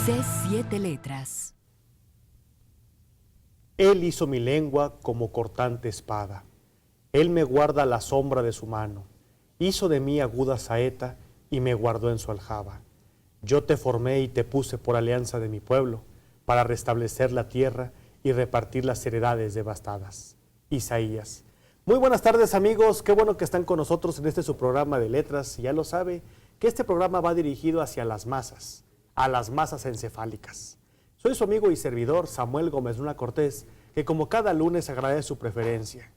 C7 Letras. Él hizo mi lengua como cortante espada. Él me guarda a la sombra de su mano. Hizo de mí aguda saeta y me guardó en su aljaba. Yo te formé y te puse por alianza de mi pueblo, para restablecer la tierra y repartir las heredades devastadas. Isaías. Muy buenas tardes, amigos, qué bueno que están con nosotros en este su programa de letras. Ya lo sabe que este programa va dirigido hacia las masas, a las masas encefálicas. Soy su amigo y servidor Samuel Gómez Luna Cortés, que como cada lunes agradece su preferencia.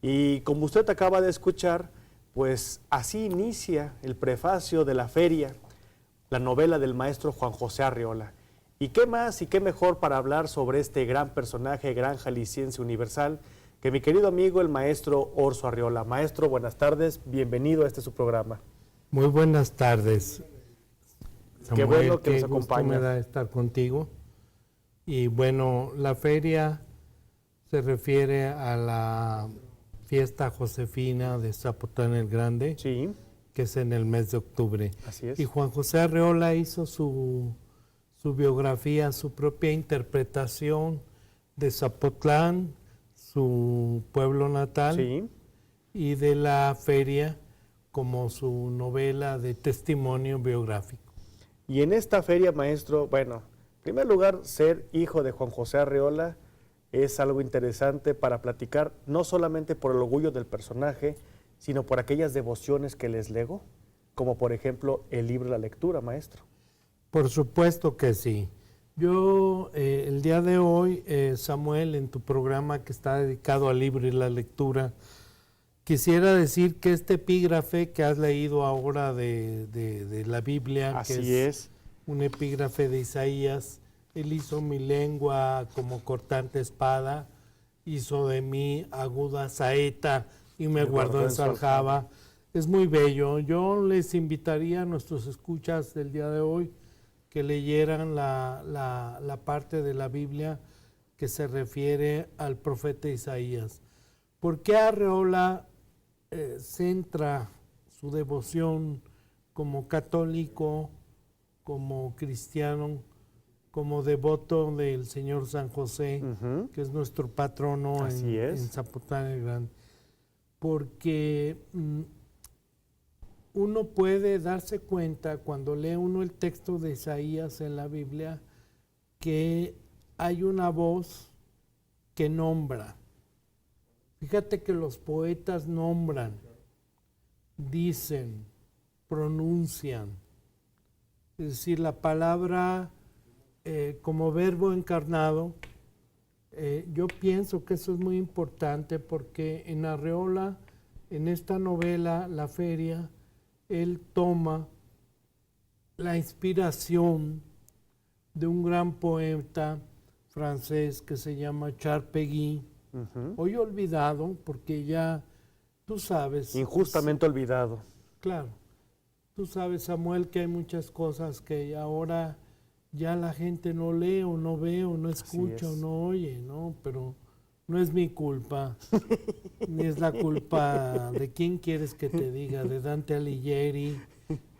Y como usted acaba de escuchar, pues así inicia el prefacio de la feria, la novela del maestro Juan José Arriola. ¿Y qué más y qué mejor para hablar sobre este gran personaje, gran jalisciense universal, que mi querido amigo el maestro Orso Arriola? Maestro, buenas tardes, bienvenido a este su programa. Muy buenas tardes, Samuel. Qué bueno que nos gusto acompaña. me da estar contigo. Y bueno, la feria se refiere a la fiesta josefina de Zapotlán el Grande, Sí, que es en el mes de octubre. así es. Y Juan José Arriola hizo su biografía, su propia interpretación de Zapotlán, su pueblo natal, Sí, y de la feria como su novela de testimonio biográfico. y en esta feria, maestro, bueno, en primer lugar, ser hijo de Juan José Arriola es algo interesante para platicar, no solamente por el orgullo del personaje, sino por aquellas devociones que les legó, como por ejemplo el libro de la lectura, maestro. Por supuesto que sí. Yo el día de hoy, Samuel, en tu programa que está dedicado al libro y la lectura, quisiera decir que este epígrafe que has leído ahora de la Biblia, Así que es. un epígrafe de Isaías, él hizo mi lengua como cortante espada, hizo de mí aguda saeta y me guardó en su aljaba. Es muy bello. Yo les invitaría a nuestros escuchas del día de hoy que leyeran la parte de la Biblia que se refiere al profeta Isaías. ¿Por qué Arriola centra su devoción como católico, como cristiano, como devoto del Señor San José, que es nuestro patrono en Zapotlán el Grande? Porque uno puede darse cuenta cuando lee uno el texto de Isaías en la Biblia que hay una voz que nombra. Fíjate que los poetas nombran, dicen, pronuncian. Es decir, la palabra como verbo encarnado, yo pienso que eso es muy importante porque en Arriola, en esta novela, La Feria, él toma la inspiración de un gran poeta francés que se llama Charles Péguy, hoy olvidado porque ya, tú sabes... Injustamente olvidado. Claro, tú sabes, Samuel, que hay muchas cosas que ahora ya la gente no lee o no ve o no escucha o no oye, ¿no? Pero no es mi culpa, ni es la culpa de quién quieres que te diga, de Dante Alighieri,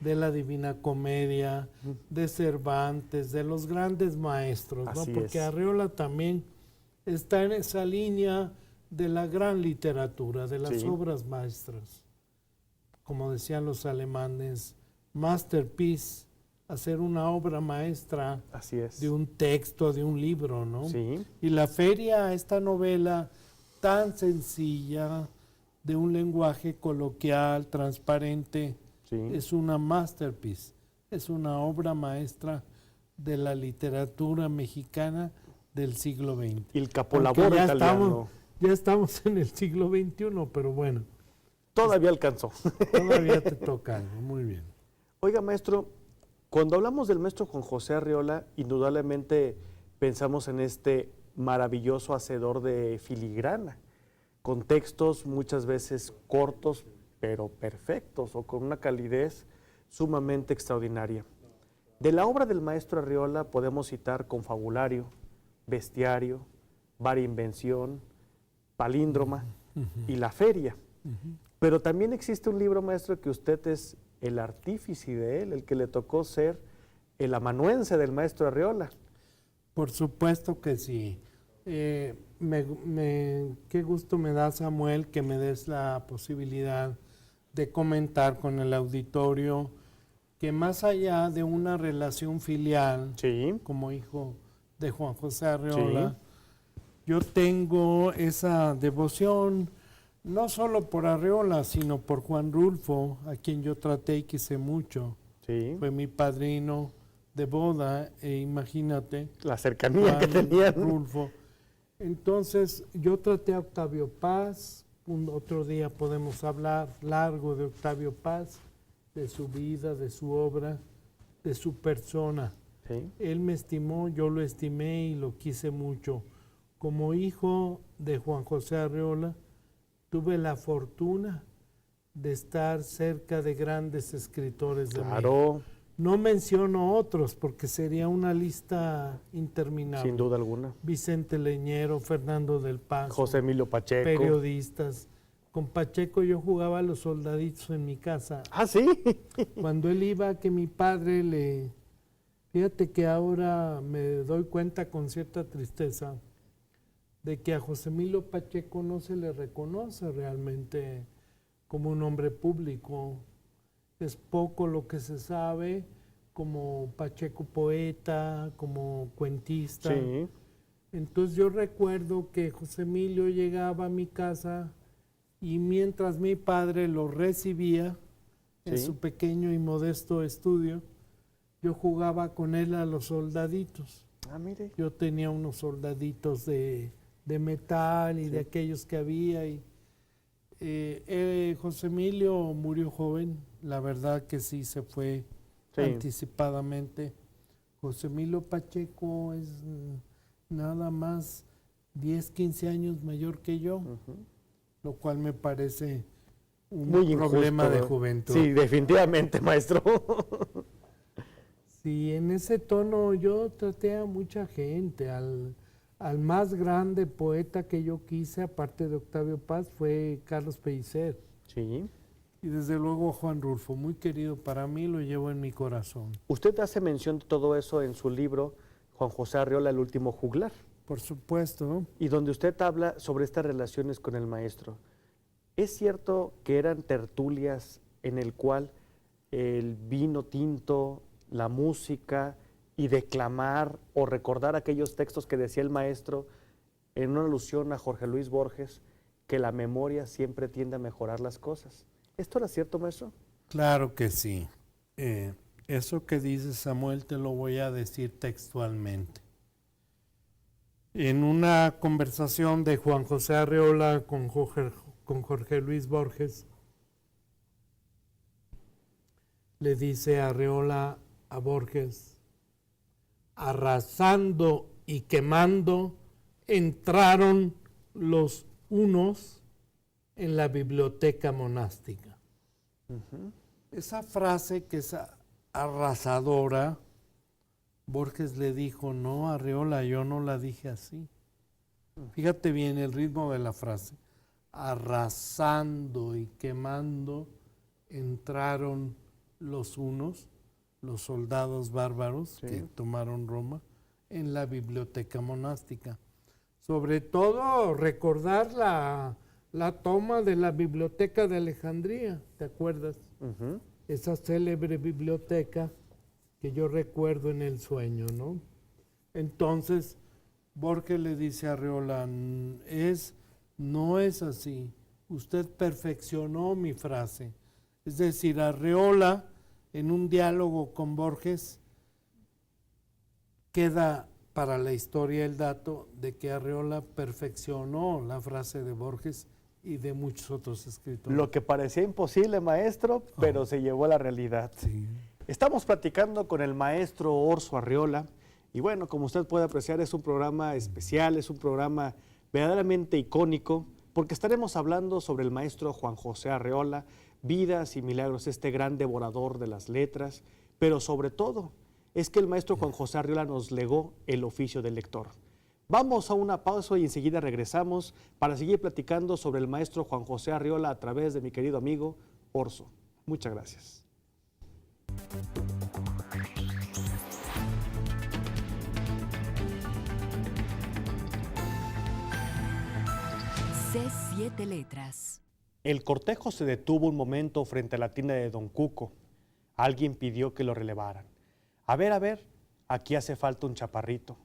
de la Divina Comedia, de Cervantes, de los grandes maestros, ¿no? Porque Arriola también está en esa línea de la gran literatura, de las obras maestras. Como decían los alemanes, masterpiece, hacer una obra maestra de un texto, de un libro, ¿no? Sí. Y La Feria, esta novela tan sencilla, de un lenguaje coloquial, transparente, es una masterpiece, es una obra maestra de la literatura mexicana del siglo XX. Y el capolavoro italiano. Ya estamos en el siglo XXI, pero bueno. Todavía alcanzó. Todavía te toca algo, muy bien. Oiga, maestro, cuando hablamos del maestro Juan José Arriola, indudablemente pensamos en este maravilloso hacedor de filigrana, con textos muchas veces cortos, pero perfectos, o con una calidez sumamente extraordinaria. De la obra del maestro Arriola podemos citar Confabulario, Bestiario, Varia Invención, Palíndroma y La Feria. Pero también existe un libro, maestro, que usted es el artífice de él, el que le tocó ser el amanuense del maestro Arreola. Por supuesto que sí. Qué gusto me da, Samuel, que me des la posibilidad de comentar con el auditorio que más allá de una relación filial, Sí. como hijo de Juan José Arreola, yo tengo esa devoción no solo por Arreola, sino por Juan Rulfo, a quien yo traté y quise mucho. Sí. Fue mi padrino de boda, e imagínate, La cercanía que Juan tenían. Rulfo. Entonces, yo traté a Octavio Paz. Otro día podemos hablar largo de Octavio Paz, de su vida, de su obra, de su persona. Sí. Él me estimó, yo lo estimé y lo quise mucho. Como hijo de Juan José Arreola, tuve la fortuna de estar cerca de grandes escritores de México. Claro, No menciono otros porque sería una lista interminable. sin duda alguna. Vicente Leñero, Fernando del Paso, José Emilio Pacheco. periodistas. Con Pacheco yo jugaba a los soldaditos en mi casa. Ah, sí. Cuando él iba, que mi padre le... Fíjate que ahora me doy cuenta con cierta tristeza de que a José Emilio Pacheco no se le reconoce realmente como un hombre público. Es poco lo que se sabe como Pacheco poeta, como cuentista. Sí. Entonces yo recuerdo que José Emilio llegaba a mi casa y mientras mi padre lo recibía en Sí. su pequeño y modesto estudio, yo jugaba con él a los soldaditos. Ah, mire. Yo tenía unos soldaditos de metal y de aquellos que había. Y, José Emilio murió joven, la verdad que sí se fue anticipadamente. José Emilio Pacheco es nada más 10, 15 años mayor que yo, lo cual me parece un Muy problema injusto. de juventud. Sí, definitivamente, maestro. Sí, en ese tono yo traté a mucha gente. Al más grande poeta que yo quise, aparte de Octavio Paz, fue Carlos Pellicer. Sí. Y desde luego Juan Rulfo, muy querido para mí, lo llevo en mi corazón. Usted hace mención de todo eso en su libro, Juan José Arreola, el último juglar, Por supuesto, y donde usted habla sobre estas relaciones con el maestro. ¿Es cierto que eran tertulias en el cual el vino tinto, la música y declamar o recordar aquellos textos que decía el maestro en una alusión a Jorge Luis Borges, que la memoria siempre tiende a mejorar las cosas? ¿Esto era cierto, maestro? claro que sí. Eso que dice Samuel te lo voy a decir textualmente. En una conversación de Juan José Arreola con Jorge Luis Borges, le dice Arreola a Borges: arrasando y quemando entraron los unos en la biblioteca monástica. Esa frase que es arrasadora, Borges le dijo: no, Arreola, yo no la dije así. Fíjate bien el ritmo de la frase. Arrasando y quemando entraron los unos, los soldados bárbaros que tomaron Roma, en la biblioteca monástica. Sobre todo recordar la toma de la biblioteca de Alejandría, ¿te acuerdas? Esa célebre biblioteca que yo recuerdo en el sueño, ¿no? Entonces, Borges le dice a Arreola: no es así, usted perfeccionó mi frase. Es decir, Arreola, en un diálogo con Borges, queda para la historia el dato de que Arreola perfeccionó la frase de Borges y de muchos otros escritores. Lo que parecía imposible, maestro, pero se llevó a la realidad. Sí. Estamos platicando con el maestro Orso Arreola y bueno, como usted puede apreciar, es un programa especial, es un programa verdaderamente icónico, porque estaremos hablando sobre el maestro Juan José Arreola, vidas y milagros, este gran devorador de las letras, pero sobre todo es que el maestro Juan José Arreola nos legó el oficio del lector. Vamos a una pausa y enseguida regresamos para seguir platicando sobre el maestro Juan José Arreola a través de mi querido amigo Orso. Muchas gracias. C 7 letras. El cortejo se detuvo un momento frente a la tienda de Don Cuco. Alguien pidió que lo relevaran. A ver, aquí hace falta un chaparrito.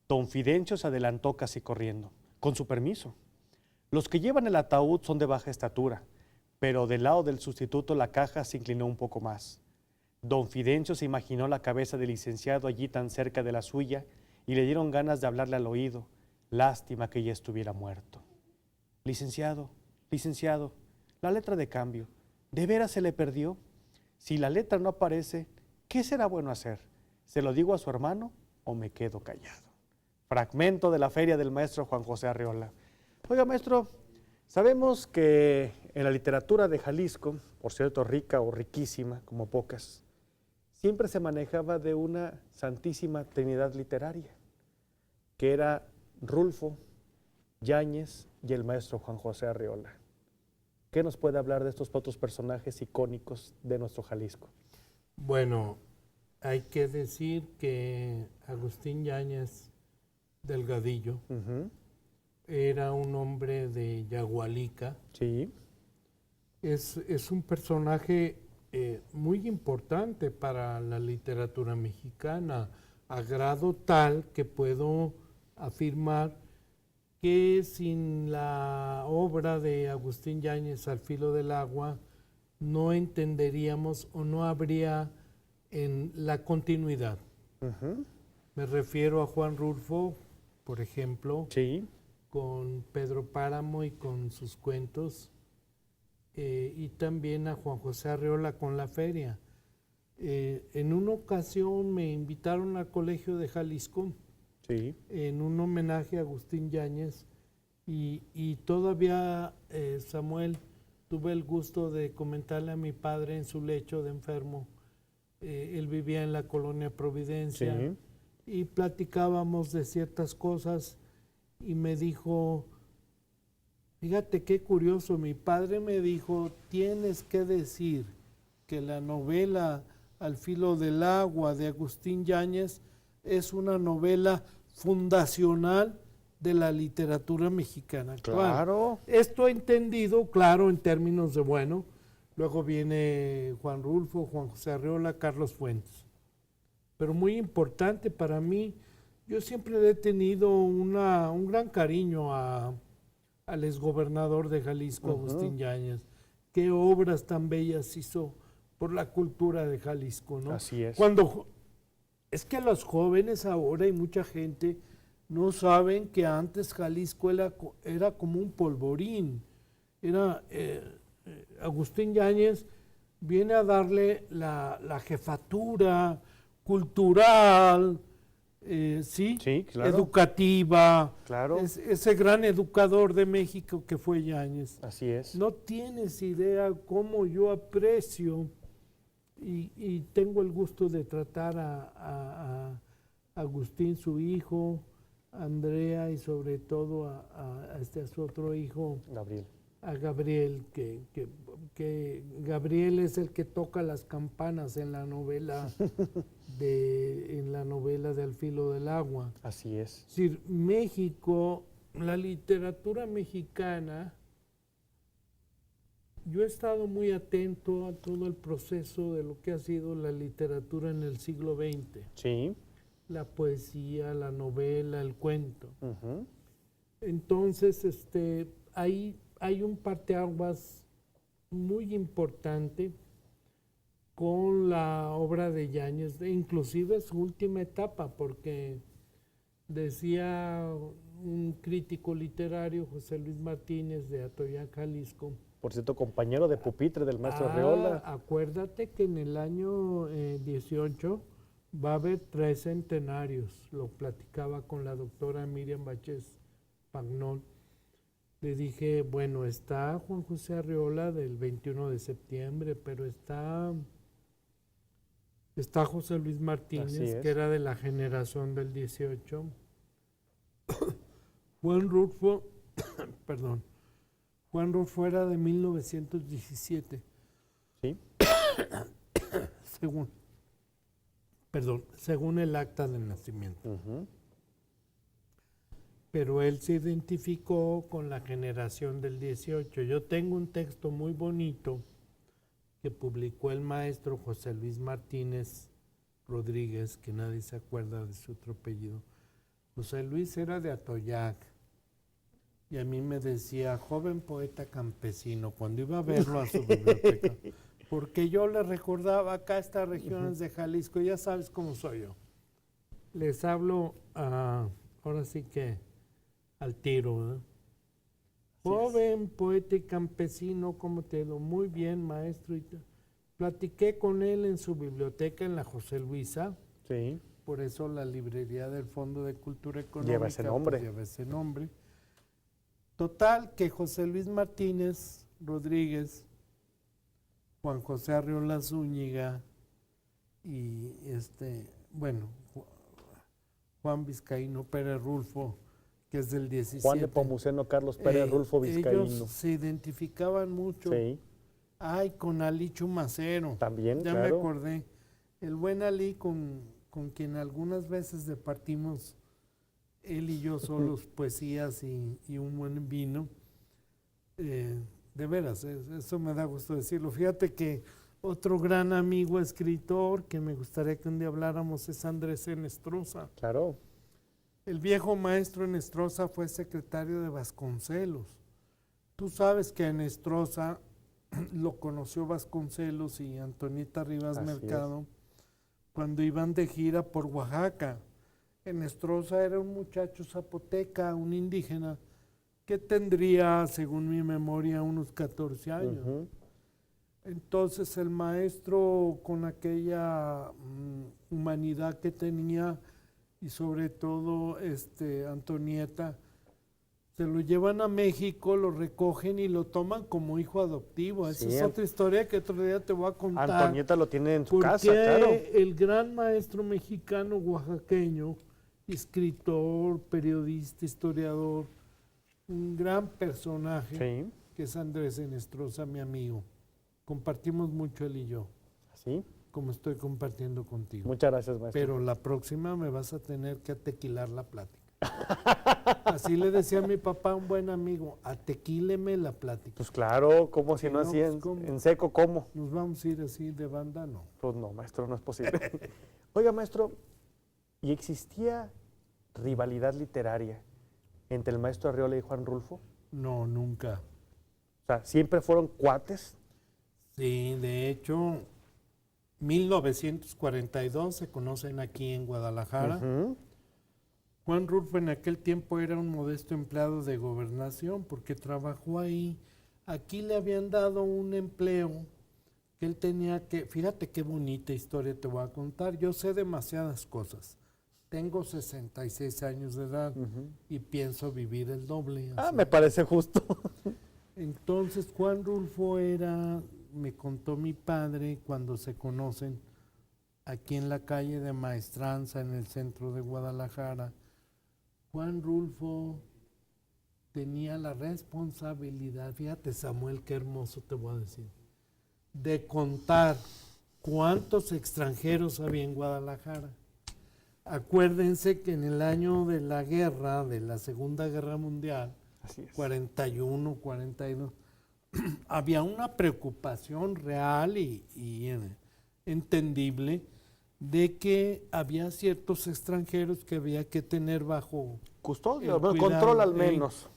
Don Fidencio se adelantó casi corriendo. Con su permiso. Los que llevan el ataúd son de baja estatura, pero del lado del sustituto la caja se inclinó un poco más. Don Fidencio se imaginó la cabeza del licenciado allí tan cerca de la suya y le dieron ganas de hablarle al oído. Lástima que ya estuviera muerto. Licenciado, la letra de cambio, ¿de veras se le perdió? Si la letra no aparece, ¿qué será bueno hacer? ¿Se lo digo a su hermano o me quedo callado? Fragmento de la feria del maestro Juan José Arreola. Oiga, maestro, sabemos que en la literatura de Jalisco, por cierto rica o riquísima, como pocas, siempre se manejaba de una santísima trinidad literaria, que era Rulfo, Yáñez y el maestro Juan José Arreola. ¿Qué nos puede hablar de estos otros personajes icónicos de nuestro Jalisco? Bueno, hay que decir que Agustín Yáñez Delgadillo era un hombre de Yagualica. Sí. Es un personaje muy importante para la literatura mexicana, a grado tal que puedo afirmar que sin la obra de Agustín Yáñez, Al filo del agua, no entenderíamos o no habría en la continuidad. Me refiero a Juan Rulfo, por ejemplo, Sí. con Pedro Páramo y con sus cuentos, y también a Juan José Arreola con La Feria. En una ocasión me invitaron al Colegio de Jalisco, Sí. en un homenaje a Agustín Yáñez, y todavía, Samuel, tuve el gusto de comentarle a mi padre en su lecho de enfermo. Él vivía en la colonia Providencia, Sí. y platicábamos de ciertas cosas, y me dijo, fíjate qué curioso, mi padre me dijo, tienes que decir que la novela Al filo del agua de Agustín Yáñez es una novela fundacional de la literatura mexicana actual. Claro. Esto entendido, claro, en términos de, bueno, luego viene Juan Rulfo, Juan José Arreola, Carlos Fuentes. Pero muy importante para mí, yo siempre he tenido un gran cariño al exgobernador de Jalisco, Agustín Yáñez. Qué obras tan bellas hizo por la cultura de Jalisco, ¿no? Así es. Es que los jóvenes ahora y mucha gente no saben que antes Jalisco era como un polvorín. Agustín Yáñez viene a darle la jefatura cultural, ¿sí? Sí, claro. Educativa, Claro. ese gran educador de México que fue Yáñez. Así es. No tienes idea cómo yo aprecio y tengo el gusto de tratar a Agustín, su hijo, a Andrea, y sobre todo a su otro hijo, Gabriel. a Gabriel, que Gabriel es el que toca las campanas en la novela de Al filo del agua. Así es. Es decir, México, la literatura mexicana, yo he estado muy atento a todo el proceso de lo que ha sido la literatura en el siglo XX. Sí. La poesía, la novela, el cuento. Ujú. Entonces, hay un parteaguas muy importante con la obra de Yáñez, inclusive su última etapa, porque decía un crítico literario, José Luis Martínez, de Atoyac, Jalisco. Por cierto, compañero de pupitre del maestro Arreola. Acuérdate que en el año 18 va a haber 3 centenarios. Lo platicaba con la doctora Miriam Báchez Pagnol. Le dije, bueno, está Juan José Arreola del 21 de septiembre, pero está José Luis Martínez, que era de la generación del 18. Juan Rulfo, perdón, Juan Rulfo era de 1917. Sí. según el acta de nacimiento. pero él se identificó con la generación del 18. Yo tengo un texto muy bonito que publicó el maestro José Luis Martínez Rodríguez, que nadie se acuerda de su otro apellido. José Luis era de Atoyac y a mí me decía, joven poeta campesino, cuando iba a verlo a su biblioteca, porque yo le recordaba acá estas regiones de Jalisco, ya sabes cómo soy yo. Les hablo ahora sí que al tiro, ¿verdad? Joven poeta y campesino, ¿cómo te digo? Muy bien, maestro. Platiqué con él en su biblioteca en la José Luisa. Sí. Por eso la librería del Fondo de Cultura Económica Lleva ese nombre. pues, lleva ese nombre. Total, que José Luis Martínez Rodríguez, Juan José Arriola Zúñiga y Juan Vizcaíno Pérez Rulfo, que es del 17. Juan de Pomuceno, Carlos Pérez Rulfo Vizcaíno. Ellos se identificaban mucho. Sí. Ay, con Ali Chumacero. También, ya claro. me acordé. El buen Ali con quien algunas veces departimos él y yo solos poesías y un buen vino. De veras, eso me da gusto decirlo. Fíjate que otro gran amigo escritor que me gustaría que un día habláramos es Andrés Enestrosa. Claro. El viejo maestro Enestrosa fue secretario de Vasconcelos. Tú sabes que a Enestrosa lo conoció Vasconcelos y Antonieta Rivas Así Mercado cuando iban de gira por Oaxaca. Enestrosa era un muchacho zapoteca, un indígena, que tendría, según mi memoria, unos 14 años. Ujú. Entonces el maestro, con aquella humanidad que tenía, y sobre todo Antonieta, se lo llevan a México, lo recogen y lo toman como hijo adoptivo. Esa Sí, es otra historia que otro día te voy a contar. Antonieta lo tiene en su Porque casa, claro. el gran maestro mexicano oaxaqueño, escritor, periodista, historiador, un gran personaje, Sí. que es Andrés Enestrosa, mi amigo. Compartimos mucho él y yo, Así. como estoy compartiendo contigo. Muchas gracias, maestro. Pero la próxima me vas a tener que atequilar la plática. Así le decía a mi papá, un buen amigo, atequíleme la plática. Pues claro, como si no No, así pues, en, ¿cómo? en seco, ¿cómo? ¿Nos vamos a ir así de banda? No. Pues no, maestro, no es posible. Oiga, maestro, ¿y existía rivalidad literaria entre el maestro Arriola y Juan Rulfo? No, nunca. O sea, ¿siempre fueron cuates? Sí, de hecho, 1942 se conocen aquí en Guadalajara. Ujú. Juan Rulfo en aquel tiempo era un modesto empleado de gobernación porque trabajó ahí. Aquí le habían dado un empleo que él tenía que... Fíjate qué bonita historia te voy a contar. Yo sé demasiadas cosas. Tengo 66 años de edad y pienso vivir el doble. Ah, así. me parece justo. Entonces Juan Rulfo me contó mi padre cuando se conocen aquí en la calle de Maestranza, en el centro de Guadalajara. Juan Rulfo tenía la responsabilidad, fíjate Samuel, qué hermoso te voy a decir, de contar cuántos extranjeros había en Guadalajara. Acuérdense que en el año de la guerra, de la Segunda Guerra Mundial, Así es. 41, 42, había una preocupación real y entendible de que había ciertos extranjeros que había que tener bajo Custodio, el bueno, cuidado, control al menos.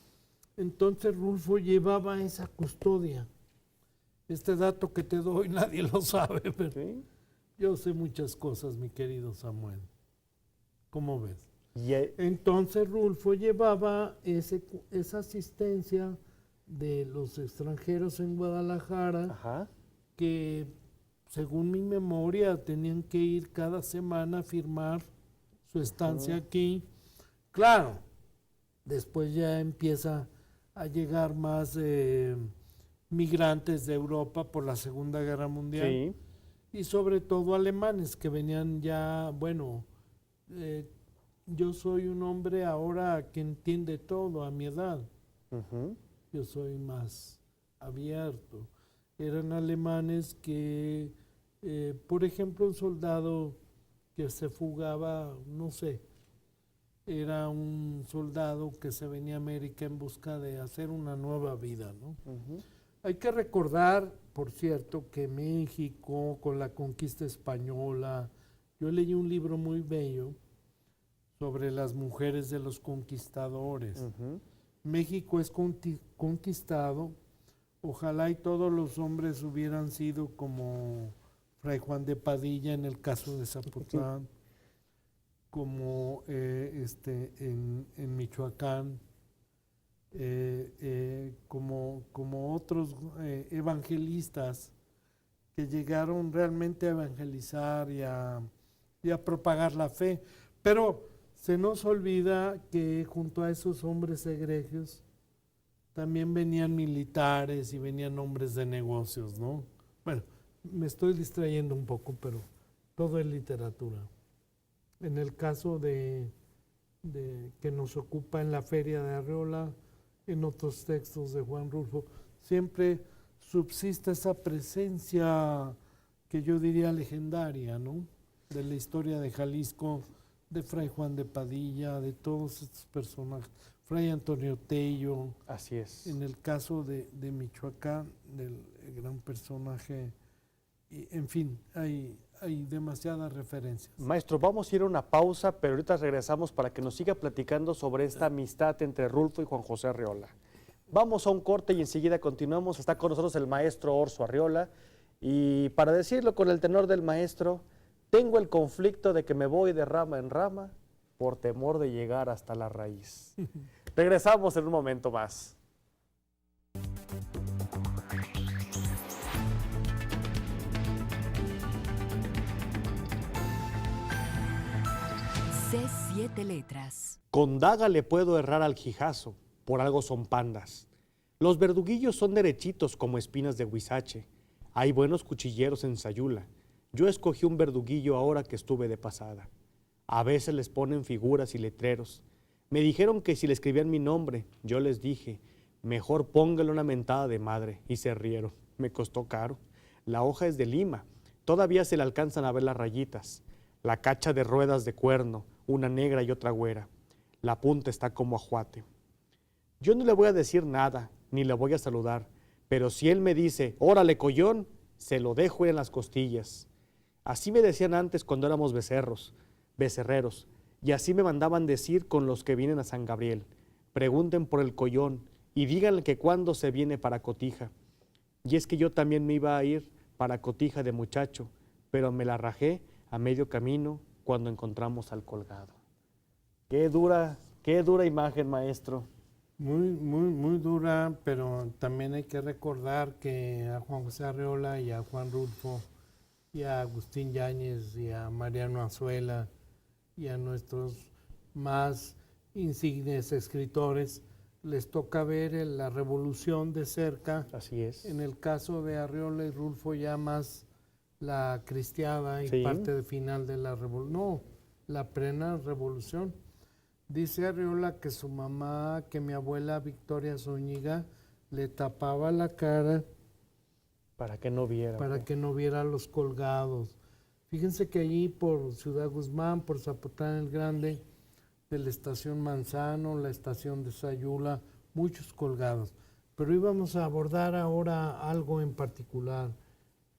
Entonces Rulfo llevaba esa custodia. Este dato que te doy nadie lo sabe, pero ¿Sí? yo sé muchas cosas, mi querido Samuel. ¿Cómo ves? Y, Entonces Rulfo llevaba esa asistencia de los extranjeros en Guadalajara, ajá. que según mi memoria tenían que ir cada semana a firmar su estancia aquí. Claro, después ya empieza a llegar más migrantes de Europa por la Segunda Guerra Mundial. Sí. Y sobre todo alemanes que venían ya, bueno, yo soy un hombre ahora que entiende todo a mi edad. Ujú. Yo soy más abierto. Eran alemanes que, por ejemplo, un soldado que se fugaba, no sé, era un soldado que se venía a América en busca de hacer una nueva vida, ¿no? Hay que recordar, por cierto, que México, con la conquista española, yo leí un libro muy bello sobre las mujeres de los conquistadores. México es conquistado, ojalá y todos los hombres hubieran sido como Fray Juan de Padilla en el caso de Zapotlán, como en Michoacán, como otros evangelistas que llegaron realmente a evangelizar y a propagar la fe. Pero se nos olvida que junto a esos hombres egregios también venían militares y venían hombres de negocios, ¿no? Bueno, me estoy distrayendo un poco, pero todo es literatura. En el caso de que nos ocupa en la Feria de Arreola, en otros textos de Juan Rulfo, siempre subsiste esa presencia que yo diría legendaria, ¿no? De la historia de Jalisco, de Fray Juan de Padilla, de todos estos personajes, Fray Antonio Tello. Así es. En el caso de Michoacán, del gran personaje, y, en fin, hay demasiadas referencias. Maestro, vamos a ir a una pausa, pero ahorita regresamos para que nos siga platicando sobre esta amistad entre Rulfo y Juan José Arreola. Vamos a un corte y enseguida continuamos. Está con nosotros el maestro Orso Arreola. Y para decirlo con el tenor del maestro, tengo el conflicto de que me voy de rama en rama por temor de llegar hasta la raíz. Regresamos en un momento más. C7 Letras. Con daga le puedo errar al jijazo, por algo son pandas. Los verduguillos son derechitos como espinas de huizache. Hay buenos cuchilleros en Sayula. Yo escogí un verduguillo ahora que estuve de pasada. A veces les ponen figuras y letreros. Me dijeron que si le escribían mi nombre, yo les dije, mejor póngale una mentada de madre, y se rieron. Me costó caro. La hoja es de lima. Todavía se le alcanzan a ver las rayitas. La cacha de ruedas de cuerno, una negra y otra güera. La punta está como ajuate. Yo no le voy a decir nada, ni le voy a saludar, pero si él me dice, órale collón, se lo dejo en las costillas. Así me decían antes cuando éramos becerreros, y así me mandaban decir con los que vienen a San Gabriel. Pregunten por el collón y díganle que cuándo se viene para Cotija. Y es que yo también me iba a ir para Cotija de muchacho, pero me la rajé a medio camino cuando encontramos al colgado. Qué dura imagen, maestro. Muy dura, pero también hay que recordar que a Juan José Arreola y a Juan Rulfo y a Agustín Yáñez y a Mariano Azuela y a nuestros más insignes escritores les toca ver la revolución de cerca. Así es. En el caso de Arreola y Rulfo ya más la cristiada y Sí. parte final de la revolución, no, la plena revolución. Dice Arreola que su mamá, que mi abuela Victoria Zúñiga, le tapaba la cara Para que no viera. para que no viera los colgados. Fíjense que allí por Ciudad Guzmán, por Zapotlán el Grande, de la estación Manzano, la estación de Sayula, muchos colgados. Pero íbamos a abordar ahora algo en particular,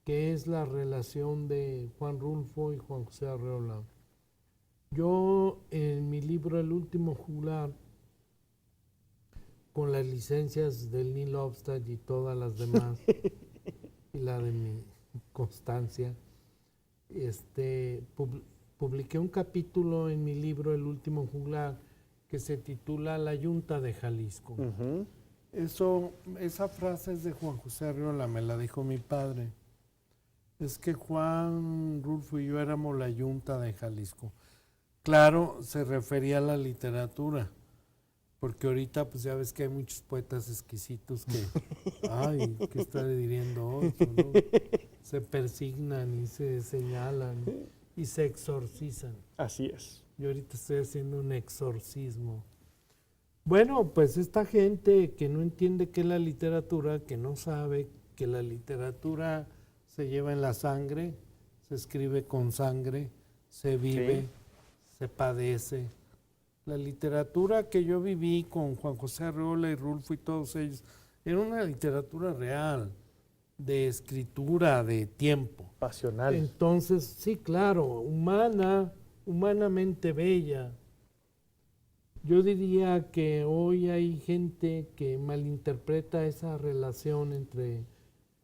que es la relación de Juan Rulfo y Juan José Arreola. Yo en mi libro El último juglar, con las licencias del Neil Obstad y todas las demás, y la de mi Constancia, publiqué un capítulo en mi libro El último juglar que se titula La Yunta de Jalisco. Esa frase es de Juan José Arreola, me la dijo mi padre. Es que Juan Rulfo y yo éramos la Yunta de Jalisco. Claro, se refería a la literatura, porque ahorita pues ya ves que hay muchos poetas exquisitos que, ay, ¿qué está diciendo otro? ¿No? Se persignan y se señalan y se exorcizan. Así es. Yo ahorita estoy haciendo un exorcismo. Bueno, pues esta gente que no entiende qué es la literatura, que no sabe que la literatura se lleva en la sangre, se escribe con sangre, se vive, Sí. se padece, La literatura que yo viví con Juan José Arreola y Rulfo y todos ellos, era una literatura real, de escritura, de tiempo. Pasional. Entonces, sí, claro, humanamente bella. Yo diría que hoy hay gente que malinterpreta esa relación entre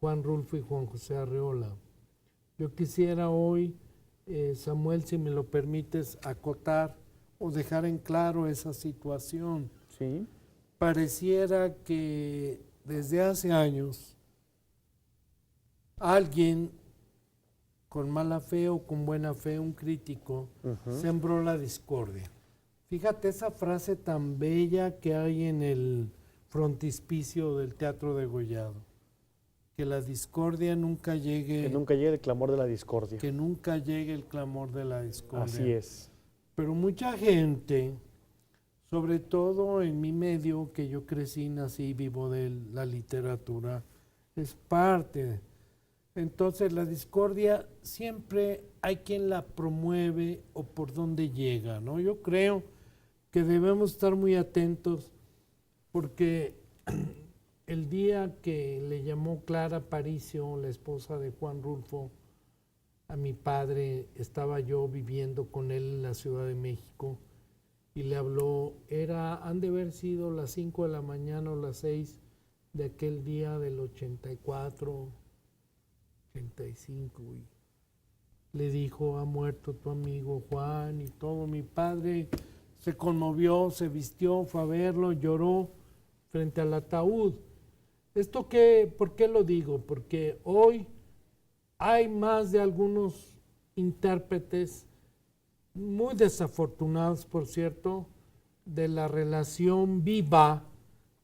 Juan Rulfo y Juan José Arreola. Yo quisiera hoy, Samuel, si me lo permites, acotar o dejar en claro esa situación. Sí. Pareciera que desde hace años alguien con mala fe o con buena fe, un crítico, sembró la discordia. Fíjate esa frase tan bella que hay en el frontispicio del Teatro Degollado, que la discordia nunca llegue. Que nunca llegue el clamor de la discordia. Que nunca llegue el clamor de la discordia. Así es. Pero mucha gente, sobre todo en mi medio, que yo crecí, nací, vivo de la literatura, es parte. Entonces la discordia siempre hay quien la promueve o por dónde llega, ¿no? Yo creo que debemos estar muy atentos porque el día que le llamó Clara Paricio, la esposa de Juan Rulfo, a mi padre, estaba yo viviendo con él en la Ciudad de México y le habló, han de haber sido las 5 de la mañana o las 6 de aquel día del 84, 85, y le dijo, ha muerto tu amigo Juan y todo. Mi padre se conmovió, se vistió, fue a verlo, lloró frente al ataúd. ¿Por qué lo digo? Porque hoy hay más de algunos intérpretes, muy desafortunados, por cierto, de la relación viva,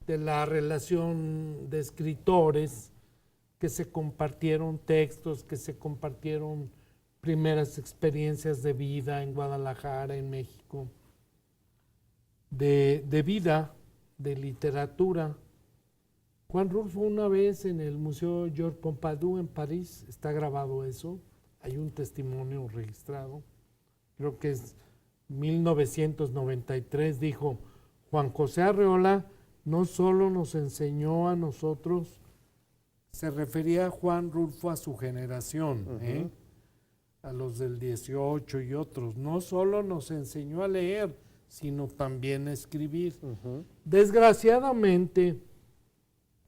de la relación de escritores, que se compartieron textos, que se compartieron primeras experiencias de vida en Guadalajara, en México, de vida, de literatura. Juan Rulfo una vez en el Museo Georges Pompidou en París, está grabado eso, hay un testimonio registrado, creo que es 1993, dijo, Juan José Arreola no solo nos enseñó a nosotros, se refería a Juan Rulfo a su generación, a los del 18 y otros, no solo nos enseñó a leer, sino también a escribir. Desgraciadamente,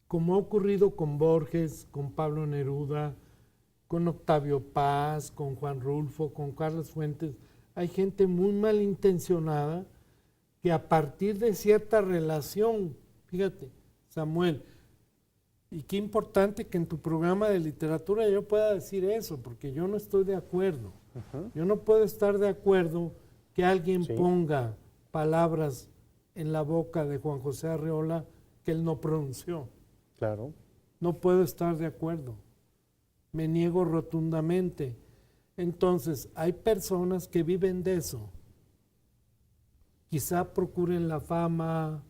como ha ocurrido con Borges, con Pablo Neruda, con Octavio Paz, con Juan Rulfo, con Carlos Fuentes, hay gente muy malintencionada que a partir de cierta relación, fíjate, Samuel, y qué importante que en tu programa de literatura yo pueda decir eso, porque yo no estoy de acuerdo. Yo no puedo estar de acuerdo que alguien ponga palabras en la boca de Juan José Arreola que él no pronunció. Claro. No puedo estar de acuerdo. Me niego rotundamente. Entonces, hay personas que viven de eso. Quizá procuren la fama,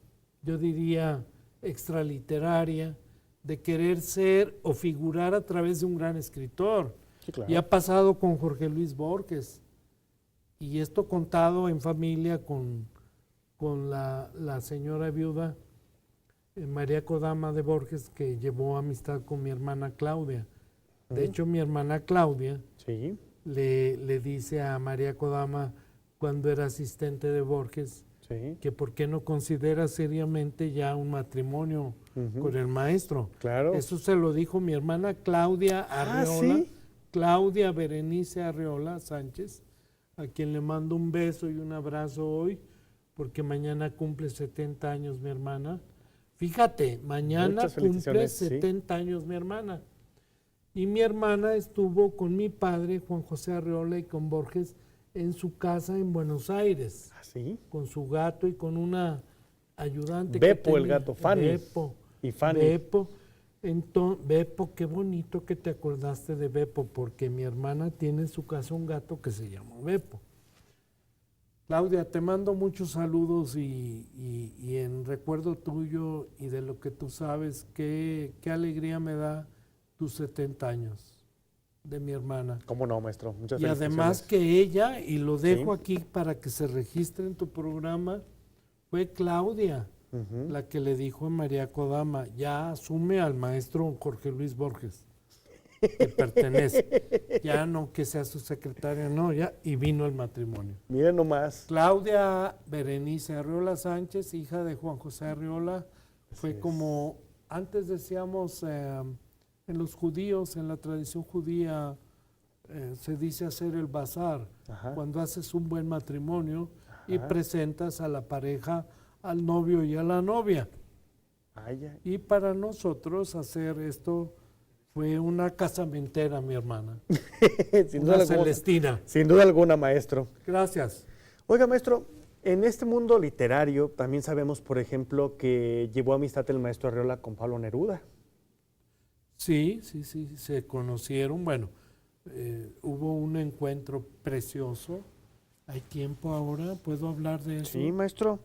yo diría, extraliteraria, de querer ser o figurar a través de un gran escritor. Sí, claro. Y ha pasado con Jorge Luis Borges. Y esto contado en familia con la señora viuda María Kodama de Borges, que llevó amistad con mi hermana Claudia. De hecho, mi hermana Claudia le dice a María Kodama, cuando era asistente de Borges, que por qué no considera seriamente ya un matrimonio con el maestro. Claro. Eso se lo dijo mi hermana Claudia Arreola, Claudia Berenice Arreola Sánchez, a quien le mando un beso y un abrazo hoy, porque mañana cumple 70 años mi hermana. Fíjate, mañana cumple 70 años mi hermana. Y mi hermana estuvo con mi padre, Juan José Arreola, y con Borges en su casa en Buenos Aires. ¿Ah, sí? Con su gato y con una ayudante. Beppo, el gato, Fanny. Beppo. Y Fanny. Beppo. Entonces, Beppo, qué bonito que te acordaste de Beppo, porque mi hermana tiene en su casa un gato que se llama Beppo. Claudia, te mando muchos saludos y en recuerdo tuyo y de lo que tú sabes, qué alegría me da tus 70 años de mi hermana. ¿Cómo no, maestro? Muchas Y además felicitaciones. que ella, y lo dejo Sí. aquí para que se registre en tu programa, fue Claudia Ujú. la que le dijo a María Kodama, ya asume al maestro Jorge Luis Borges, que pertenece, ya no que sea su secretaria, no, ya, y vino el matrimonio. Miren nomás. Claudia Berenice Arriola Sánchez, hija de Juan José Arriola, fue es. como, antes decíamos, en los judíos, en la tradición judía, se dice hacer el bazar, Ajá. cuando haces un buen matrimonio y Ajá. presentas a la pareja, al novio y a la novia. Vaya. Y para nosotros hacer esto fue una casamentera, mi hermana, Sin una duda alguna. Celestina. Sin duda alguna, maestro. Gracias. Oiga, maestro, en este mundo literario también sabemos, por ejemplo, que llevó amistad el maestro Arriola con Pablo Neruda. Sí, se conocieron. Bueno, hubo un encuentro precioso. ¿Hay tiempo ahora? ¿Puedo hablar de eso? Sí, maestro.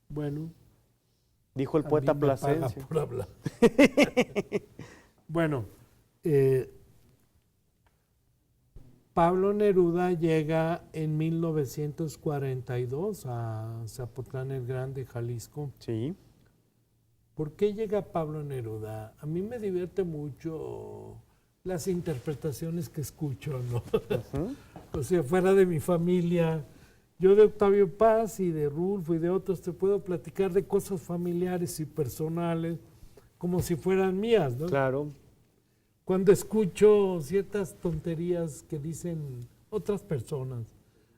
Bueno, Dijo el a poeta mí me paga Plasencia. por hablar. Bueno, Pablo Neruda llega en 1942 a Zapotlán el Grande, Jalisco. Sí. ¿Por qué llega Pablo Neruda? A mí me divierte mucho las interpretaciones que escucho, ¿no? Ujú. O sea, fuera de mi familia, yo de Octavio Paz y de Rulfo y de otros te puedo platicar de cosas familiares y personales como si fueran mías, ¿no? Claro. Cuando escucho ciertas tonterías que dicen otras personas,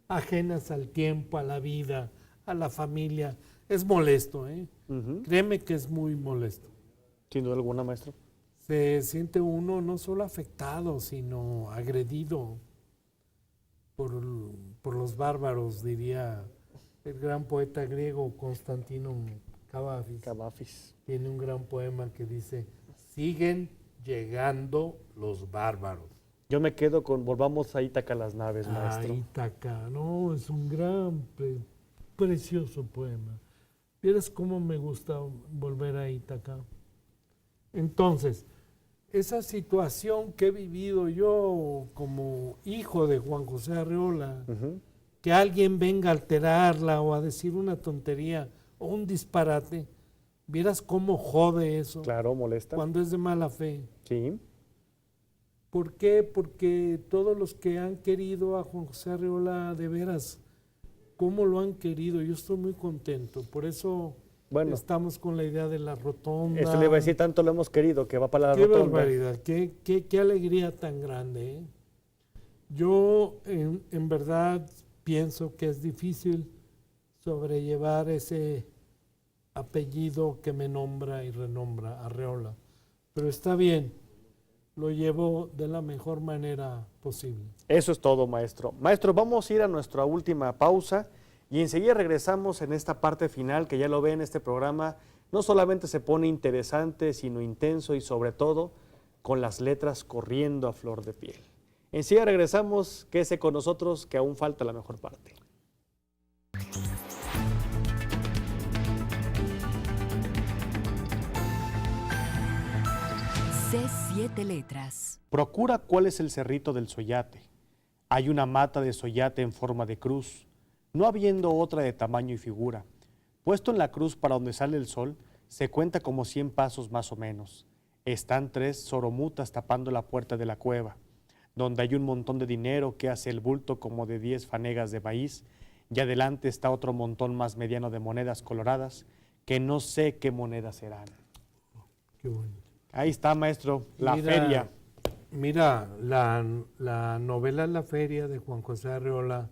ajenas al tiempo, a la vida, a la familia, es molesto, ¿eh? Ujú. Créeme que es muy molesto. Sin duda alguna, maestro. Se siente uno no solo afectado, sino agredido por los bárbaros, diría el gran poeta griego Constantino Cavafis. Cavafis. Tiene un gran poema que dice, siguen llegando los bárbaros. Yo me quedo con Volvamos a Ítaca las naves, maestro. Ay, Ítaca, no, es un gran, precioso poema. ¿Vieras cómo me gusta volver a Ítaca? Entonces, esa situación que he vivido yo como hijo de Juan José Arriola, Ujú. que alguien venga a alterarla o a decir una tontería o un disparate, ¿vieras cómo jode eso Claro, molesta. cuando es de mala fe? Sí. ¿Por qué? Porque todos los que han querido a Juan José Arriola, de veras, ¿cómo lo han querido? Yo estoy muy contento. Por eso Bueno, estamos con la idea de la rotonda. esto le iba a decir, tanto lo hemos querido que va para la Qué rotonda. barbaridad, qué alegría tan grande, ¿eh? Yo en verdad pienso que es difícil sobrellevar ese apellido que me nombra y renombra, Arreola. Pero está bien, lo llevo de la mejor manera posible. Eso es todo, maestro. Maestro, vamos a ir a nuestra última pausa y enseguida regresamos en esta parte final que ya lo ve en este programa. No solamente se pone interesante, sino intenso y sobre todo con las letras corriendo a flor de piel. Enseguida regresamos, quédese con nosotros que aún falta la mejor parte. C7 Letras. Procura cuál es el cerrito del Soyate. Hay una mata de Soyate en forma de cruz, no habiendo otra de tamaño y figura. Puesto en la cruz para donde sale el sol, se cuenta como 100 pasos más o menos. Están 3 soromutas tapando la puerta de la cueva, donde hay un montón de dinero que hace el bulto como de 10 fanegas de maíz, y adelante está otro montón más mediano de monedas coloradas, que no sé qué monedas serán. Qué bonito. Ahí está, maestro, la Mira, feria. Mira, la novela La Feria de Juan José Arriola,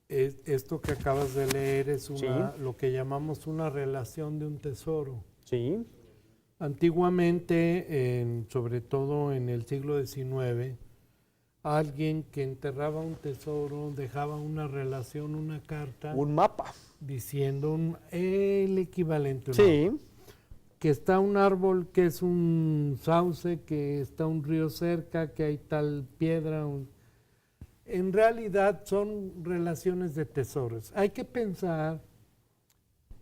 esto que acabas de leer es lo que llamamos una relación de un tesoro. Sí, Antiguamente, sobre todo en el siglo XIX, alguien que enterraba un tesoro dejaba una relación, una carta, un mapa. diciendo el equivalente. ¿no? Sí, Que está un árbol, que es un sauce, que está un río cerca, que hay tal piedra. En realidad son relaciones de tesoros. Hay que pensar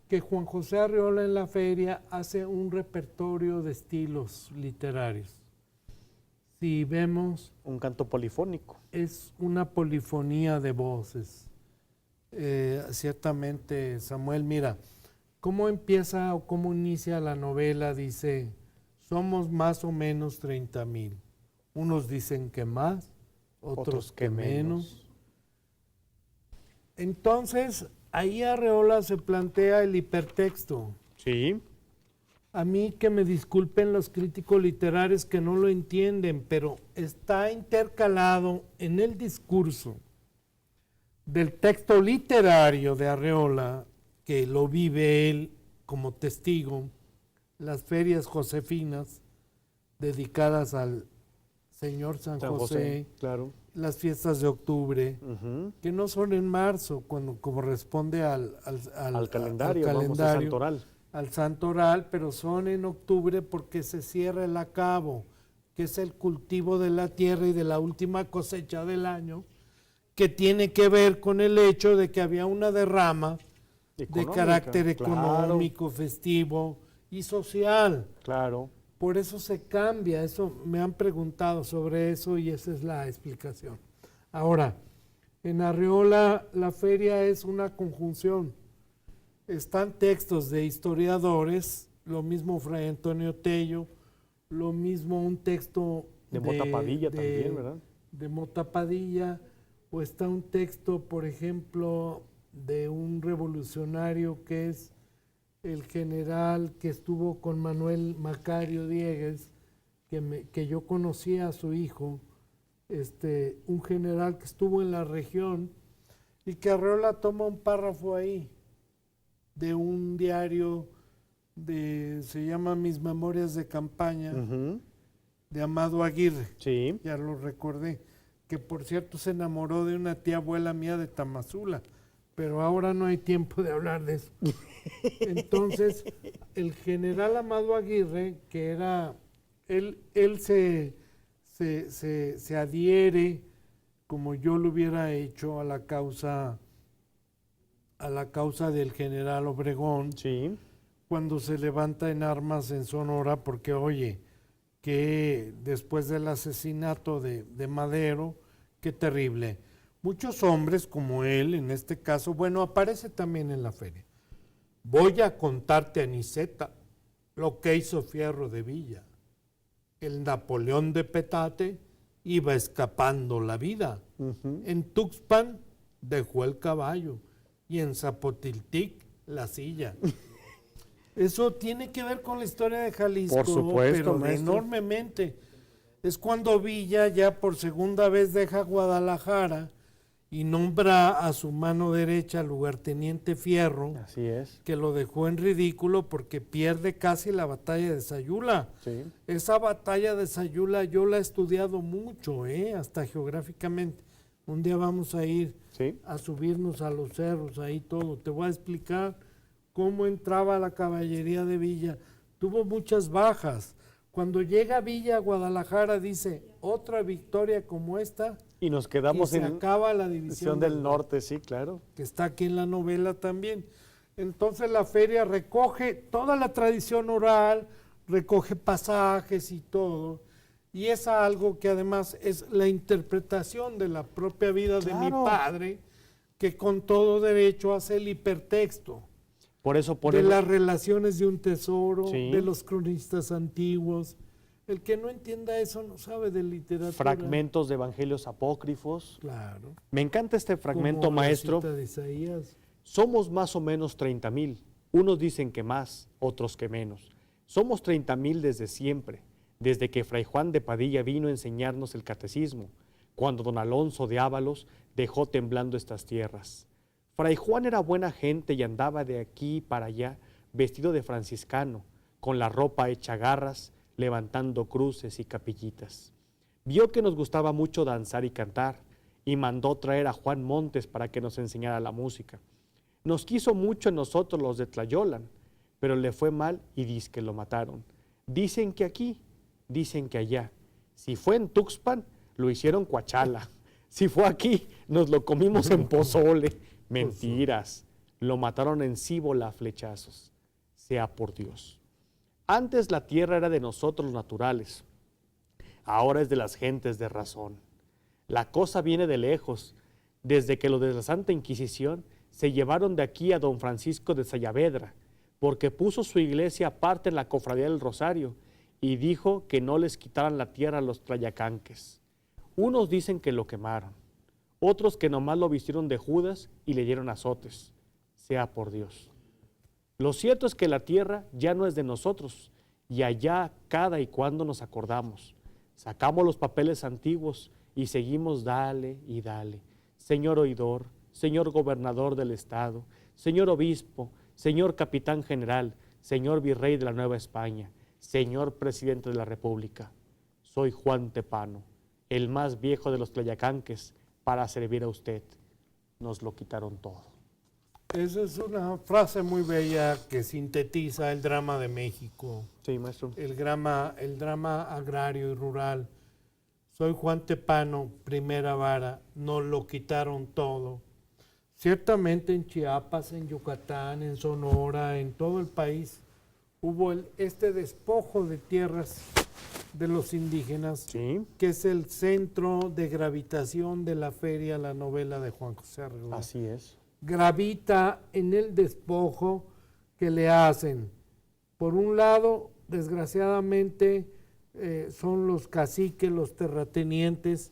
que Juan José Arriola en la feria hace un repertorio de estilos literarios. si vemos, Un canto polifónico. es una polifonía de voces. Ciertamente, Samuel, mira, ¿cómo empieza o cómo inicia la novela? Dice, somos más o menos 30,000. Unos dicen que más, otros que menos. Entonces, ahí Arreola se plantea el hipertexto. Sí. A mí que me disculpen los críticos literarios que no lo entienden, pero está intercalado en el discurso del texto literario de Arreola, que lo vive él como testigo, las ferias josefinas dedicadas al Señor San José, claro. las fiestas de octubre, que no son en marzo, cuando corresponde al calendario, al vamos, al santoral. Al santoral, pero son en octubre porque se cierra el acabo, que es el cultivo de la tierra y de la última cosecha del año, que tiene que ver con el hecho de que había una derrama de carácter económico, festivo y social. Claro. Por eso se cambia, eso me han preguntado sobre eso y esa es la explicación. Ahora, en Arreola la feria es una conjunción. Están textos de historiadores, lo mismo Fray Antonio Tello, lo mismo un texto de Mota Padilla también, ¿verdad? De Mota Padilla, o está un texto, por ejemplo, de un revolucionario que es el general que estuvo con Manuel Macario Diegues, que yo conocía a su hijo, un general que estuvo en la región y que Arreola toma un párrafo ahí de un diario se llama Mis Memorias de Campaña, de Amado Aguirre. Sí. Ya lo recordé, que por cierto se enamoró de una tía abuela mía de Tamazula, pero ahora no hay tiempo de hablar de eso. Entonces, el general Amado Aguirre, que era, él se adhiere, como yo lo hubiera hecho, a la causa del general Obregón, sí, cuando se levanta en armas en Sonora, porque oye, que después del asesinato de Madero, qué terrible. Muchos hombres como él, en este caso, bueno, aparece también en la feria. Voy a contarte, Aniceta, lo que hizo Fierro de Villa. El Napoleón de Petate iba escapando la vida. En Tuxpan dejó el caballo y en Zapotiltic la silla. Eso tiene que ver con la historia de Jalisco, por supuesto, pero maestro, enormemente. Es cuando Villa ya por segunda vez deja Guadalajara y nombra a su mano derecha al lugarteniente Fierro, así es, que lo dejó en ridículo porque pierde casi la batalla de Sayula. sí. Esa batalla de Sayula yo la he estudiado mucho, hasta geográficamente. Un día vamos a ir Sí. a subirnos a los cerros, ahí todo. Te voy a explicar cómo entraba la caballería de Villa. Tuvo muchas bajas. Cuando llega Villa a Guadalajara dice, otra victoria como esta, Y nos quedamos y se en acaba la división del norte, sí, claro. que está aquí en la novela también. Entonces la feria recoge toda la tradición oral, recoge pasajes y todo, y es algo que además es la interpretación de la propia vida de mi Claro. padre, que con todo derecho hace el hipertexto Por eso de las relaciones de un tesoro, Sí. de los cronistas antiguos. El que no entienda eso no sabe de literatura. fragmentos de evangelios apócrifos. Claro. Me encanta este fragmento, Como la maestro. cita de Isaías. Somos más o menos 30,000. Unos dicen que más, otros que menos. Somos 30,000 desde siempre, desde que Fray Juan de Padilla vino a enseñarnos el catecismo, cuando don Alonso de Ábalos dejó temblando estas tierras. Fray Juan era buena gente y andaba de aquí para allá, vestido de franciscano, con la ropa hecha garras, levantando cruces y capillitas. Vio que nos gustaba mucho danzar y cantar, y mandó traer a Juan Montes para que nos enseñara la música. Nos quiso mucho en nosotros los de Tlayolan, pero le fue mal y dizque lo mataron. Dicen que aquí, dicen que allá. Si fue en Tuxpan, lo hicieron cuachala. Si fue aquí, nos lo comimos en pozole. Mentiras. Lo mataron en Cíbola a flechazos. Sea por Dios. Antes la tierra era de nosotros los naturales. ahora es de las gentes de razón. La cosa viene de lejos, desde que los de la Santa Inquisición se llevaron de aquí a don Francisco de Sayavedra, porque puso su iglesia aparte en la cofradía del Rosario y dijo que no les quitaran la tierra a los tlayacanques. Unos dicen que lo quemaron, otros que nomás lo vistieron de Judas y le dieron azotes. Sea por Dios. Lo cierto es que la tierra ya no es de nosotros, y allá cada y cuando nos acordamos. Sacamos los papeles antiguos y seguimos dale y dale. Señor oidor, señor gobernador del estado, señor obispo, señor capitán general, señor virrey de la Nueva España, señor presidente de la República. Soy Juan Tepano, el más viejo de los tlayacanques, para servir a usted. Nos lo quitaron todo. Esa es una frase muy bella que sintetiza el drama de México. Sí, maestro. El drama agrario y rural. Soy Juan Tepano, primera vara, nos lo quitaron todo. Ciertamente en Chiapas, en Yucatán, en Sonora, en todo el país, hubo este despojo de tierras de los indígenas, Sí. que es el centro de gravitación de la feria, la novela de Juan José Arreola. Así es. Gravita en el despojo que le hacen. Por un lado, desgraciadamente, son los caciques, los terratenientes,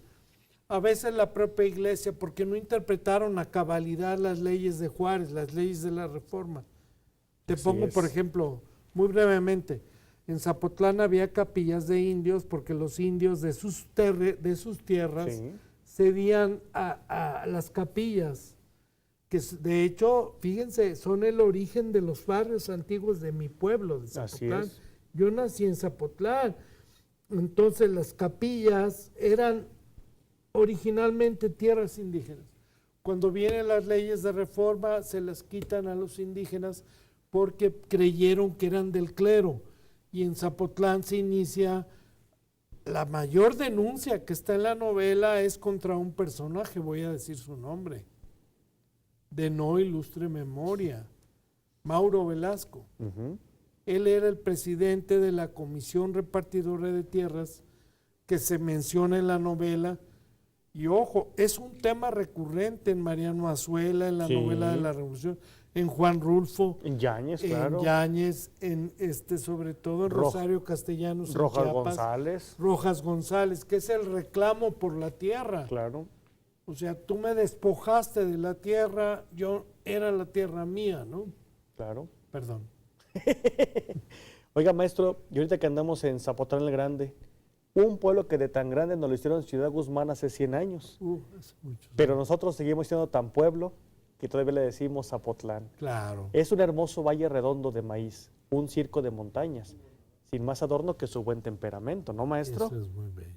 a veces la propia iglesia, porque no interpretaron a cabalidad las leyes de Juárez, las leyes de la Reforma. Te Así pongo, es. por ejemplo, muy brevemente, en Zapotlán había capillas de indios porque los indios de sus tierras Sí. cedían a las capillas, que de hecho, fíjense, son el origen de los barrios antiguos de mi pueblo, de Zapotlán. Así es. Yo nací en Zapotlán, entonces las capillas eran originalmente tierras indígenas. Cuando vienen las leyes de reforma, se las quitan a los indígenas porque creyeron que eran del clero. Y en Zapotlán se inicia la mayor denuncia que está en la novela, es contra un personaje, voy a decir su nombre, de no ilustre memoria, Mauro Velasco. Ujú. Él era el presidente de la Comisión Repartidora de Tierras que se menciona en la novela. Y ojo, es un tema recurrente en Mariano Azuela, en la Sí. novela de la Revolución, en Juan Rulfo, En Yáñez, claro. en Yáñez, en sobre todo en Rosario Castellanos, en Rojas Chiapas, González. Rojas González, que es el reclamo por la tierra. Claro. O sea, tú me despojaste de la tierra, era la tierra mía, ¿no? Claro. Perdón. Oiga, maestro, y ahorita que andamos en Zapotlán el Grande, un pueblo que de tan grande nos lo hicieron Ciudad Guzmán hace 100 años, Hace muchos pero años. nosotros seguimos siendo tan pueblo que todavía le decimos Zapotlán. Claro. Es un hermoso valle redondo de maíz, un circo de montañas, sin más adorno que su buen temperamento, ¿no, maestro? Eso es muy bello.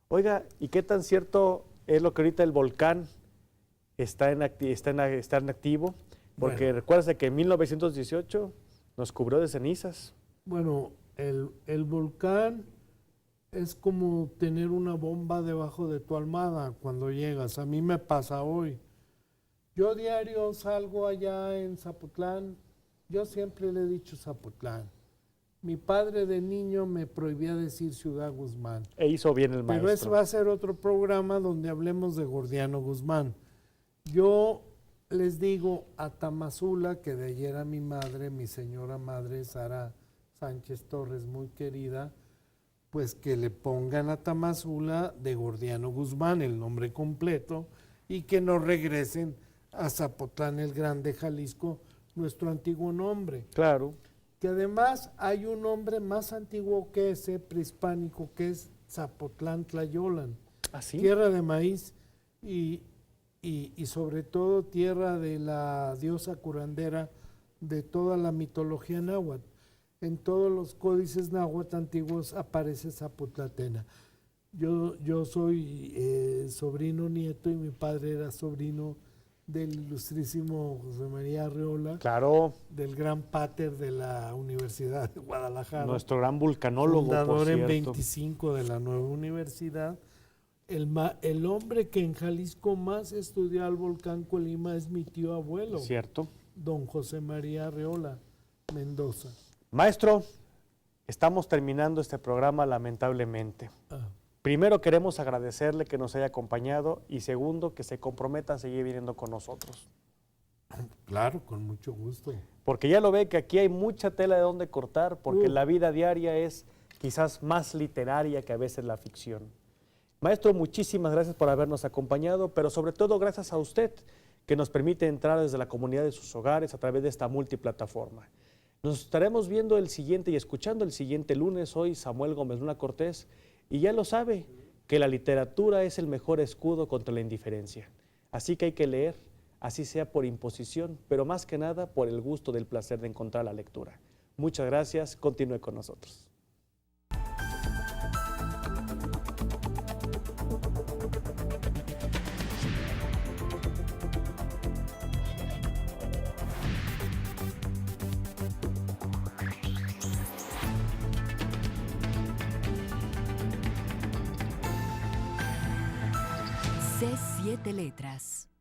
Oiga, ¿y qué tan cierto es lo que ahorita el volcán está en activo? Porque Bueno. recuérdese que en 1918 nos cubrió de cenizas. Bueno, el volcán es como tener una bomba debajo de tu almohada cuando llegas. A mí me pasa hoy. Yo diario salgo allá en Zapotlán. Yo siempre le he dicho Zapotlán. Mi padre de niño me prohibía decir Ciudad Guzmán. E hizo bien el maestro. Pero ese va a ser otro programa donde hablemos de Gordiano Guzmán. Yo les digo a Tamazula, que de ayer a mi madre, mi señora madre Sara Sánchez Torres, muy querida, pues que le pongan a Tamazula de Gordiano Guzmán el nombre completo y que nos regresen a Zapotlán el Grande, Jalisco, nuestro antiguo nombre. Claro. Que además hay un nombre más antiguo que ese, prehispánico, que es Zapotlán Tlayolan, ¿Así? tierra de maíz y sobre todo tierra de la diosa curandera de toda la mitología náhuatl. En todos los códices náhuatl antiguos aparece Zapotlatena. Yo soy sobrino nieto y mi padre era sobrino del ilustrísimo José María Arreola, Claro, del gran pater de la Universidad de Guadalajara, nuestro gran vulcanólogo, por fundador en cierto. 25 de la nueva universidad. El hombre que en Jalisco más estudió al volcán Colima es mi tío abuelo, Cierto. don José María Arreola Mendoza. Maestro, estamos terminando este programa lamentablemente. Ah, Primero queremos agradecerle que nos haya acompañado y segundo que se comprometa a seguir viniendo con nosotros. Claro, con mucho gusto. Porque ya lo ve que aquí hay mucha tela de donde cortar, porque la vida diaria es quizás más literaria que a veces la ficción. Maestro, muchísimas gracias por habernos acompañado, pero sobre todo gracias a usted, que nos permite entrar desde la comunidad de sus hogares a través de esta multiplataforma. Nos estaremos viendo el siguiente y escuchando el siguiente lunes. Soy Samuel Gómez Luna Cortés, y ya lo sabe, que la literatura es el mejor escudo contra la indiferencia. Así que hay que leer, así sea por imposición, pero más que nada por el gusto del placer de encontrar la lectura. Muchas gracias, continúe con nosotros. C7 Letras.